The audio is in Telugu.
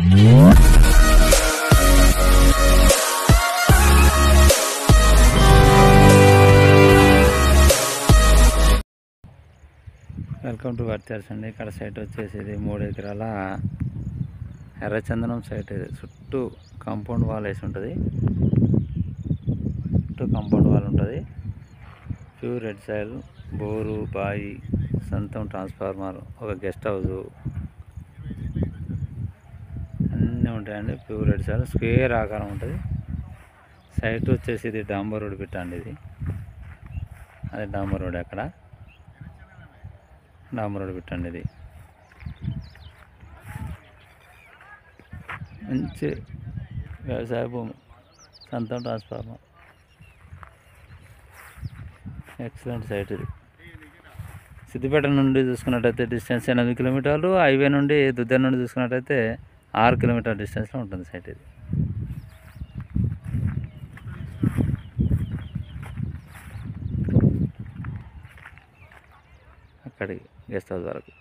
వెల్కమ్ టు వర్చర్స్ అండి. ఇక్కడ సైట్ వచ్చేసి 3 ఎకరాల ఎర్రచందనం సైట్. ఇది చుట్టూ కాంపౌండ్ వాల్ వేసి ఉంటుంది. ప్యూర్ రెడ్ సాయిల్, బోరు, బాయి, సొంతం ట్రాన్స్ఫార్మర్, ఒక గెస్ట్ హౌస్ అన్నీ ఉంటాయండి. ప్యూర్ రెడ్ సాయిల్, స్క్వేర్ ఆకారం ఉంటుంది. సైట్ వచ్చేసి ఇది డాంబర్ రోడ్ పెట్టండి. ఇది అదే డాంబర్ రోడ్, అక్కడ డాంబర్ రోడ్ పెట్టండి. ఇది మంచి వ్యవసాయ భూమి, సొంతం ట్రాన్స్ఫార్మర్, ఎక్సలెంట్ సైట్. ఇది సిద్దిపేట నుండి చూసుకున్నట్టయితే డిస్టెన్స్ 8 కిలోమీటర్లు, హైవే నుండి దుద్దెన నుండి చూసుకున్నట్టయితే 6 కిలోమీటర్ డిస్టెన్స్లో ఉంటుంది సైట్. ఇది అక్కడికి గెస్ట్ హౌస్ వరకు.